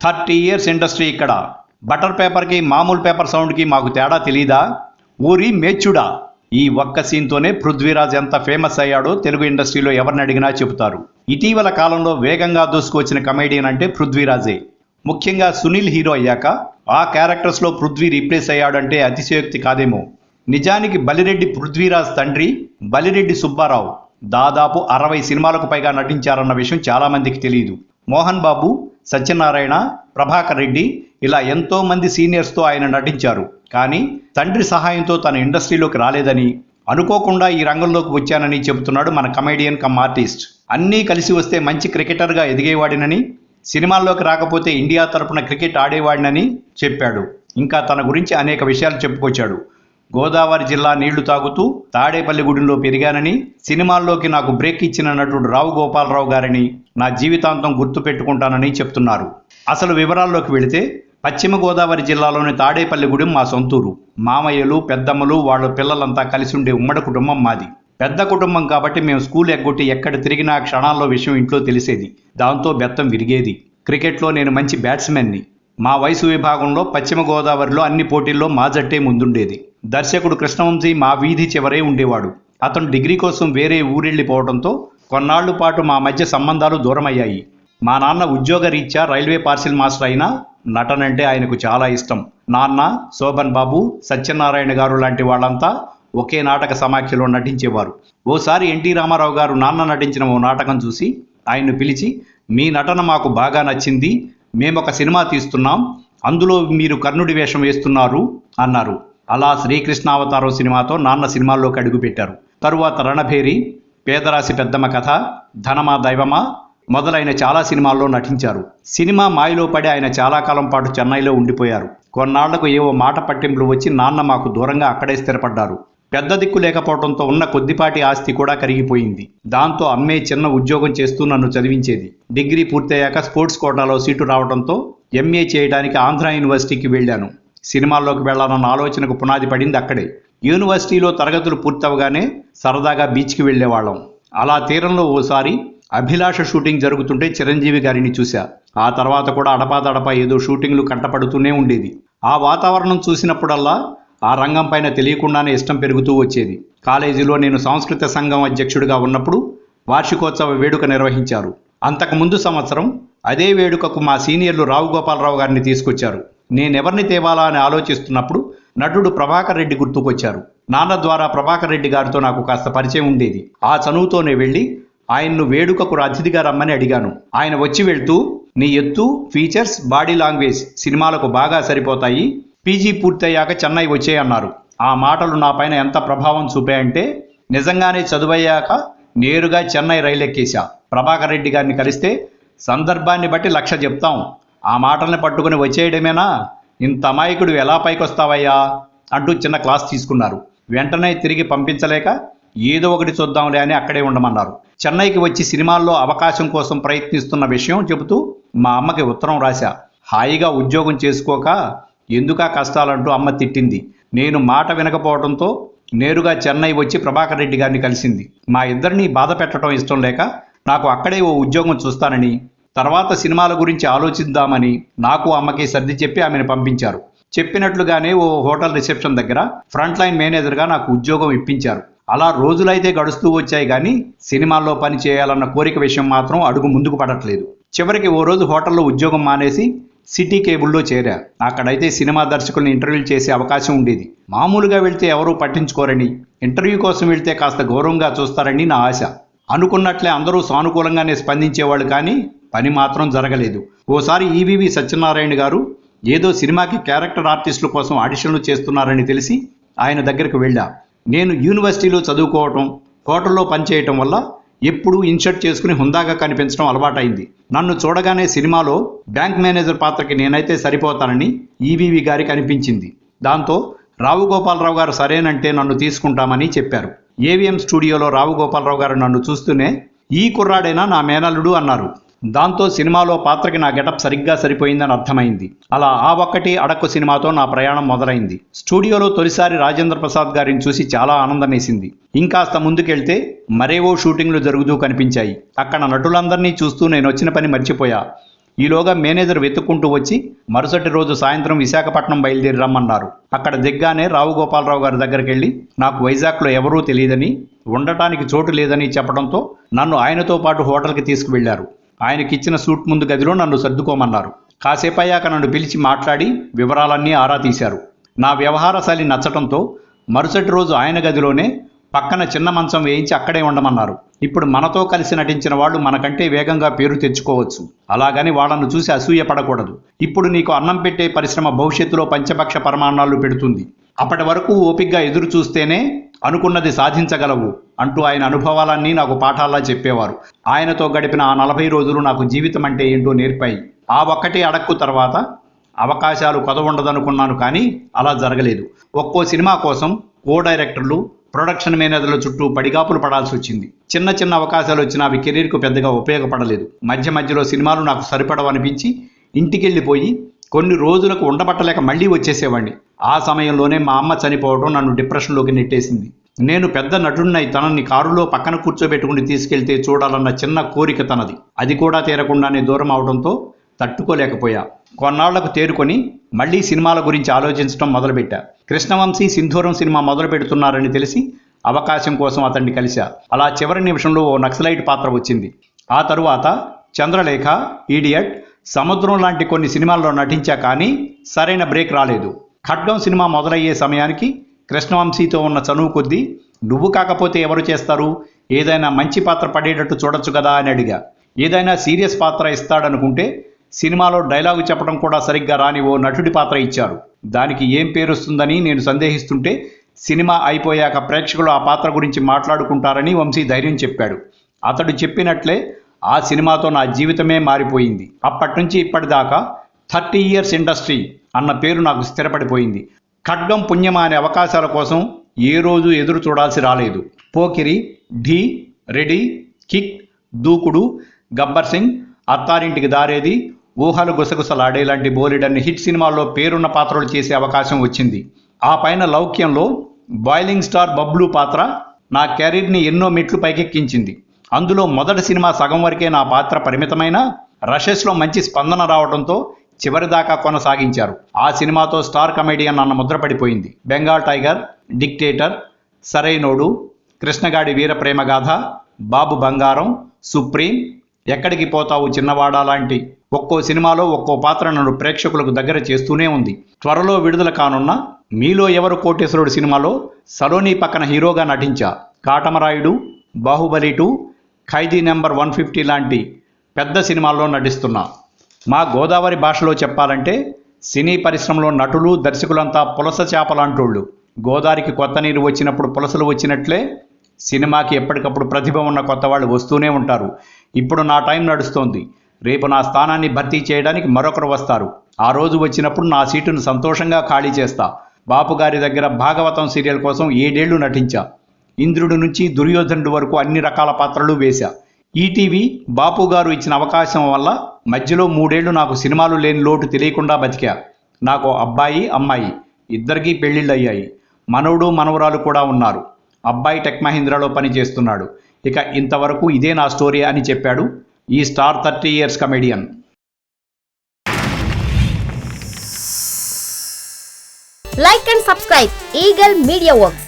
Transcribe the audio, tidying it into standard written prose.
30 years industry ఇక్కడ. Butter పేపర్కి మామూలు పేపర్ సౌండ్కి మాకు తేడా తెలీదా? ఊరి మేచ్చుడా. ఈ ఒక్క సీన్తోనే పృథ్వీరాజ్ ఎంత ఫేమస్ అయ్యాడో తెలుగు ఇండస్ట్రీలో ఎవరిని అడిగినా చెబుతారు. ఇటీవల కాలంలో వేగంగా దూసుకొచ్చిన కమెడియన్ అంటే పృథ్వీరాజే. ముఖ్యంగా సునీల్ హీరో అయ్యాక ఆ క్యారెక్టర్స్లో పృథ్వీ రీప్లేస్ అయ్యాడంటే అతిశయోక్తి కాదేమో. నిజానికి బలిరెడ్డి పృథ్వీరాజ్ తండ్రి బలిరెడ్డి సుబ్బారావు దాదాపు 60 సినిమాలకు పైగా నటించారన్న విషయం చాలామందికి తెలియదు. మోహన్ బాబు, సత్యనారాయణ, ప్రభాకర్ రెడ్డి ఇలా ఎంతో మంది సీనియర్స్తో ఆయన నటించారు. కానీ తండ్రి సహాయంతో తన ఇండస్ట్రీలోకి రాలేదని, అనుకోకుండా ఈ రంగంలోకి వచ్చానని చెబుతున్నాడు మన కమెడియన్ కమ్ ఆర్టిస్ట్. అన్నీ కలిసి వస్తే మంచి క్రికెటర్గా ఎదిగేవాడినని, సినిమాల్లోకి రాకపోతే ఇండియా తరపున క్రికెట్ ఆడేవాడినని చెప్పాడు. ఇంకా తన గురించి అనేక విషయాలు చెప్పుకొచ్చాడు. గోదావరి జిల్లా నీళ్లు తాగుతూ తాడేపల్లిగూడెంలో పెరిగానని, సినిమాల్లోకి నాకు బ్రేక్ ఇచ్చిన నటుడు రావు గోపాలరావు గారిని నా జీవితాంతం గుర్తు పెట్టుకుంటానని చెప్తున్నారు. అసలు వివరాల్లోకి వెళితే పశ్చిమ గోదావరి జిల్లాలోని తాడేపల్లిగూడెం మా సొంతూరు. మామయ్యలు, పెద్దమ్మలు, వాళ్ళ పిల్లలంతా కలిసి ఉండే ఉమ్మడి కుటుంబం మాది. పెద్ద కుటుంబం కాబట్టి మేము స్కూల్ ఎగ్గొట్టి ఎక్కడ తిరిగినా క్షణాల్లో విషయం ఇంట్లో తెలిసేది. దాంతో బెత్తం విరిగేది. క్రికెట్లో నేను మంచి బ్యాట్స్మెన్ని. మా వయసు విభాగంలో పశ్చిమ గోదావరిలో అన్ని పోటీల్లో మా జట్టే ముందుండేది. దర్శకుడు కృష్ణవంశీ మా వీధి చివరే ఉండేవాడు. అతను డిగ్రీ కోసం వేరే ఊరెళ్ళిపోవడంతో కొన్నాళ్ల పాటు మా మధ్య సంబంధాలు దూరమయ్యాయి. మా నాన్న ఉద్యోగ రీత్యా రైల్వే పార్సిల్ మాస్టర్ అయినా నటనంటే ఆయనకు చాలా ఇష్టం. నాన్న, శోభన్ బాబు, సత్యనారాయణ గారు లాంటి వాళ్ళంతా ఒకే నాటక సమాఖ్యలో నటించేవారు. ఓసారి ఎన్టీ రామారావు గారు నాన్న నటించిన ఓ నాటకం చూసి ఆయన్ను పిలిచి, మీ నటన మాకు బాగా నచ్చింది, మేమొక సినిమా తీస్తున్నాం, అందులో మీరు కర్ణుడి వేషం వేస్తున్నారు అన్నారు. అలా శ్రీకృష్ణావతారం సినిమాతో నాన్న సినిమాల్లోకి అడుగుపెట్టారు. తరువాత రణభేరి, పేదరాశి పెద్దమ్మ కథ, ధనమా దైవమా మొదలైన చాలా సినిమాల్లో నటించారు. సినిమా మాయలో పడి ఆయన చాలా కాలం పాటు చెన్నైలో ఉండిపోయారు. కొన్నాళ్లకు ఏవో మాట పట్టింపులు వచ్చి నాన్న మాకు దూరంగా అక్కడే స్థిరపడ్డారు. పెద్ద దిక్కు లేకపోవడంతో ఉన్న కొద్దిపాటి ఆస్తి కూడా కరిగిపోయింది. దాంతో అమ్మే చిన్న ఉద్యోగం చేస్తూ నన్ను చదివించేది. డిగ్రీ పూర్తయ్యాక స్పోర్ట్స్ కోటాలో సీటు రావడంతో ఎంఏ చేయడానికి ఆంధ్ర యూనివర్సిటీకి వెళ్ళాను. సినిమాల్లోకి వెళ్లాలన్న ఆలోచనకు పునాది పడింది అక్కడే. యూనివర్సిటీలో తరగతులు పూర్తవగానే సరదాగా బీచ్కి వెళ్ళేవాళ్ళం. అలా తీరంలో ఓసారి అభిలాష షూటింగ్ జరుగుతుంటే చిరంజీవి గారిని చూశా. ఆ తర్వాత కూడా అడపాదడపా ఏదో షూటింగ్లు కంటపడుతూనే ఉండేది. ఆ వాతావరణం చూసినప్పుడల్లా ఆ రంగం పైన తెలియకుండానే ఇష్టం పెరుగుతూ వచ్చేది. కాలేజీలో నేను సాంస్కృతిక సంఘం అధ్యక్షుడిగా ఉన్నప్పుడు వార్షికోత్సవ వేడుక నిర్వహించారు. అంతకుముందు సంవత్సరం అదే వేడుకకు మా సీనియర్లు రావు గోపాలరావు గారిని తీసుకొచ్చారు. నేనెవరిని తేవాలా అని ఆలోచిస్తున్నప్పుడు నటుడు ప్రభాకర్ రెడ్డి గుర్తుకొచ్చారు. నాన్న ద్వారా ప్రభాకర్ రెడ్డి గారితో నాకు కాస్త పరిచయం ఉండేది. ఆ చనువుతోనే వెళ్ళి ఆయన్ను వేడుకకు అతిథిగా రమ్మని అడిగాను. ఆయన వచ్చి వెళ్తూ, నీ ఎత్తు, ఫీచర్స్, బాడీ లాంగ్వేజ్ సినిమాలకు బాగా సరిపోతాయి, పీజీ పూర్తయ్యాక చెన్నై వచ్చేయన్నారు. ఆ మాటలు నా పైన ఎంత ప్రభావం చూపాయంటే నిజంగానే చదువయ్యాక నేరుగా చెన్నై రైలు ఎక్కేశా. ప్రభాకర్ రెడ్డి గారిని కలిస్తే సందర్భాన్ని బట్టి 1,00,000 చెప్తాం, ఆ మాటల్ని పట్టుకుని వచ్చేయడమేనా, ఇంత అమాయకుడు ఎలా పైకొస్తావయ్యా అంటూ చిన్న క్లాస్ తీసుకున్నారు. వెంటనే తిరిగి పంపించలేక ఏదో ఒకటి చూద్దాంలే అని అక్కడే ఉండమన్నారు. చెన్నైకి వచ్చి సినిమాల్లో అవకాశం కోసం ప్రయత్నిస్తున్న విషయం చెబుతూ మా అమ్మకి ఉత్తరం రాశా. హాయిగా ఉద్యోగం చేసుకోక ఎందుకా కష్టాలంటూ అమ్మ తిట్టింది. నేను మాట వినకపోవడంతో నేరుగా చెన్నై వచ్చి ప్రభాకర్ రెడ్డి గారిని కలిసింది. మా ఇద్దరిని బాధ పెట్టడం ఇష్టం లేక నాకు అక్కడే ఓ ఉద్యోగం చూస్తానని, తర్వాత సినిమాల గురించి ఆలోచిద్దామని నాకు అమ్మకి సర్ది చెప్పి ఆమెను పంపించారు. చెప్పినట్లుగానే ఓ హోటల్ రిసెప్షన్ దగ్గర ఫ్రంట్ లైన్ మేనేజర్గా నాకు ఉద్యోగం ఇప్పించారు. అలా రోజులైతే గడుస్తూ వచ్చాయి కానీ సినిమాల్లో పని చేయాలన్న కోరిక విషయం మాత్రం అడుగు ముందుకు పడట్లేదు. చివరికి ఓ రోజు హోటల్లో ఉద్యోగం మానేసి సిటీ కేబుల్లో చేరా. అక్కడైతే సినిమా దర్శకుల్ని ఇంటర్వ్యూలు చేసే అవకాశం ఉండేది. మామూలుగా వెళ్తే ఎవరూ పట్టించుకోరని, ఇంటర్వ్యూ కోసం వెళ్తే కాస్త గౌరవంగా చూస్తారని నా ఆశ. అనుకున్నట్లే అందరూ సానుకూలంగానే స్పందించేవాళ్ళు, కానీ పని మాత్రం జరగలేదు. ఓసారి ఈవీవి సత్యనారాయణ గారు ఏదో సినిమాకి క్యారెక్టర్ ఆర్టిస్టుల కోసం ఆడిషన్లు చేస్తున్నారని తెలిసి ఆయన దగ్గరికి వెళ్ళా. నేను యూనివర్సిటీలో చదువుకోవటం, హోటల్లో పనిచేయటం వల్ల ఎప్పుడూ ఇన్షర్ట్ చేసుకుని హుందాగా కనిపించడం అలవాటైంది. నన్ను చూడగానే సినిమాలో బ్యాంక్ మేనేజర్ పాత్రకి నేనైతే సరిపోతానని ఈవీవి గారికి అనిపించింది. దాంతో రావు గోపాలరావు గారు సరేనంటే నన్ను తీసుకుంటామని చెప్పారు. ఏవిఎం స్టూడియోలో రావు గోపాలరావు గారు నన్ను చూస్తూనే, ఈ కుర్రాడైనా నా మేనల్లుడు అన్నారు. దాంతో సినిమాలో పాత్రకి నా గెటప్ సరిగ్గా సరిపోయిందని అర్థమైంది. అలా ఆ ఒక్కటి అడక్కు సినిమాతో నా ప్రయాణం మొదలైంది. స్టూడియోలో తొలిసారి రాజేంద్ర ప్రసాద్ గారిని చూసి చాలా ఆనందమేసింది. ఇంకాస్త ముందుకెళ్తే మరేవో షూటింగ్లు జరుగుతూ కనిపించాయి. అక్కడ నటులందరినీ చూస్తూ నేను వచ్చిన పని మర్చిపోయా. ఈలోగా మేనేజర్ వెతుక్కుంటూ వచ్చి మరుసటి రోజు సాయంత్రం విశాఖపట్నం బయలుదేరి రమ్మన్నారు. అక్కడ దిగ్గానే రావు గోపాలరావు గారి దగ్గరికి వెళ్ళి నాకు వైజాగ్లో ఎవరూ తెలియదని, ఉండటానికి చోటు లేదని చెప్పడంతో నన్ను ఆయనతో పాటు హోటల్కి తీసుకువెళ్లారు. ఆయనకిచ్చిన సూట్ ముందు గదిలో నన్ను సర్దుకోమన్నారు. కాసేపయ్యాక నన్ను పిలిచి మాట్లాడి వివరాలన్నీ ఆరా తీశారు. నా వ్యవహార శైలి నచ్చటంతో మరుసటి రోజు ఆయన గదిలోనే పక్కన చిన్న మంచం వేయించి అక్కడే ఉండమన్నారు. ఇప్పుడు మనతో కలిసి నటించిన వాళ్ళు మనకంటే వేగంగా పేరు తెచ్చుకోవచ్చు. అలాగని వాళ్ళను చూసి అసూయ పడకూడదు. ఇప్పుడు నీకు అన్నం పెట్టే పరిశ్రమ భవిష్యత్తులో పంచపక్ష పరమాన్నాలు పెడుతుంది. అప్పటి వరకు ఓపిగ్గా ఎదురు చూస్తేనే అనుకున్నది సాధించగలవు అంటూ ఆయన అనుభవాలన్నీ నాకు పాఠాల్లా చెప్పేవారు. ఆయనతో గడిపిన ఆ 40 రోజులు నాకు జీవితం అంటే ఏంటో నేర్పాయి. ఆ ఒక్కటి అడక్కు తర్వాత అవకాశాలు కొదవుండదనుకున్నాను, కానీ అలా జరగలేదు. ఒక్కో సినిమా కోసం కో డైరెక్టర్లు, ప్రొడక్షన్ మేనేజర్ల చుట్టూ పడిగాపులు పడాల్సి వచ్చింది. చిన్న చిన్న అవకాశాలు వచ్చినా అవి కెరీర్కు పెద్దగా ఉపయోగపడలేదు. మధ్యలో సినిమాలు నాకు సరిపడవనిపించి ఇంటికెళ్ళిపోయి కొన్ని రోజులకు ఉండబట్టలేక మళ్ళీ వచ్చేసేవాడిని. ఆ సమయంలోనే మా అమ్మ చనిపోవడం నన్ను డిప్రెషన్లోకి నెట్టేసింది. నేను పెద్ద నటుడినై తనని కారులో పక్కన కూర్చోబెట్టుకుని తీసుకెళ్తే చూడాలన్న చిన్న కోరిక తనది. అది కూడా తీరకుండానే దూరం అవడంతో తట్టుకోలేకపోయా. కొన్నాళ్లకు తేరుకొని మళ్లీ సినిమాల గురించి ఆలోచించడం మొదలుపెట్టా. కృష్ణవంశీ సింధూరం సినిమా మొదలు పెడుతున్నారని తెలిసి అవకాశం కోసం అతన్ని కలిశా. అలా చివరి నిమిషంలో ఓ నక్సలైట్ పాత్ర వచ్చింది. ఆ తరువాత చంద్రలేఖ, ఈడియట్, సముద్రం లాంటి కొన్ని సినిమాల్లో నటించా, కానీ సరైన బ్రేక్ రాలేదు. ఖడ్గం సినిమా మొదలయ్యే సమయానికి కృష్ణవంశీతో ఉన్న చనువు కొద్దీ నువ్వు కాకపోతే ఎవరు చేస్తారు, ఏదైనా మంచి పాత్ర పడేటట్టు చూడొచ్చు కదా అని అడిగా. ఏదైనా సీరియస్ పాత్ర ఇస్తాడనుకుంటే సినిమాలో డైలాగు చెప్పడం కూడా సరిగ్గా రాని ఓ నటుడి పాత్ర ఇచ్చారు. దానికి ఏం పేరు వస్తుందని నేను సందేహిస్తుంటే సినిమా అయిపోయాక ప్రేక్షకులు ఆ పాత్ర గురించి మాట్లాడుకుంటారని వంశీ ధైర్యం చెప్పాడు. అతడు చెప్పినట్లే ఆ సినిమాతో నా జీవితమే మారిపోయింది. అప్పటి నుంచి ఇప్పటిదాకా 30 years ఇండస్ట్రీ అన్న పేరు నాకు స్థిరపడిపోయింది. ఖడ్గం పుణ్యమా అనే అవకాశాల కోసం ఏ రోజు ఎదురు చూడాల్సి రాలేదు. పోకిరి, ఢీ, రెడీ, కిక్, దూకుడు, గబ్బర్ సింగ్, అత్తారింటికి దారేది, ఊహలు గుసగుసలాడేలాంటి బోలెడన్ని హిట్ సినిమాల్లో పేరున్న పాత్రలు చేసే అవకాశం వచ్చింది. ఆ పైన లౌక్యంలో బాయిలింగ్ స్టార్ బబ్లూ పాత్ర నా కెరీర్ని ఎన్నో మెట్లు పైకెక్కించింది. అందులో మొదటి సినిమా సగం వరకే నా పాత్ర పరిమితమైన రషెస్లో మంచి స్పందన రావడంతో చివరిదాకా కొనసాగించారు. ఆ సినిమాతో స్టార్ కమెడియన్ అన్న ముద్ర పడిపోయింది. బెంగాల్ టైగర్, డిక్టేటర్, సరైనోడు, కృష్ణగాడి వీరప్రేమగాథ, బాబు బంగారం, సుప్రీం, ఎక్కడికి పోతావు చిన్నవాడా లాంటి ఒక్కో సినిమాలో ఒక్కో పాత్ర నన్ను ప్రేక్షకులకు దగ్గర చేస్తూనే ఉంది. త్వరలో విడుదల కానున్న మీలో ఎవరు కోటేశ్వరుడు సినిమాలో సలోని పక్కన హీరోగా నటించా. కాటమరాయుడు, బాహుబలి 2, ఖైదీ నెంబర్ 150 లాంటి పెద్ద సినిమాల్లో నటిస్తున్నా. మా గోదావరి భాషలో చెప్పాలంటే సినీ పరిశ్రమలో నటులు, దర్శకులంతా పులస చేపలాంటోళ్ళు. గోదావరికి కొత్త నీరు వచ్చినప్పుడు పులసలు వచ్చినట్లే సినిమాకి ఎప్పటికప్పుడు ప్రతిభ ఉన్న కొత్త వాళ్ళు వస్తూనే ఉంటారు. ఇప్పుడు నా టైం నడుస్తోంది. రేపు నా స్థానాన్ని భర్తీ చేయడానికి మరొకరు వస్తారు. ఆ రోజు వచ్చినప్పుడు నా సీటును సంతోషంగా ఖాళీ చేస్తా. బాపు గారి దగ్గర భాగవతం సీరియల్ కోసం 7 ఏళ్లు నటించా. ఇంద్రుడి నుంచి దుర్యోధనుడి వరకు అన్ని రకాల పాత్రలు వేశా. ఈటీవీ బాపు గారు ఇచ్చిన అవకాశం వల్ల మధ్యలో 3 ఏళ్లు నాకు సినిమాలు లేని లోటు తెలియకుండా బతికా. నాకు అబ్బాయి, అమ్మాయి ఇద్దరికీ పెళ్లిళ్ళు అయ్యాయి. మనవడు, మనవరాలు కూడా ఉన్నారు. అబ్బాయి టెక్ మహీంద్రాలో పనిచేస్తున్నాడు. ఇక ఇంతవరకు ఇదే నా స్టోరీ అని చెప్పాడు ఈ star 30 years comedian. Like and subscribe Eagle Media Works.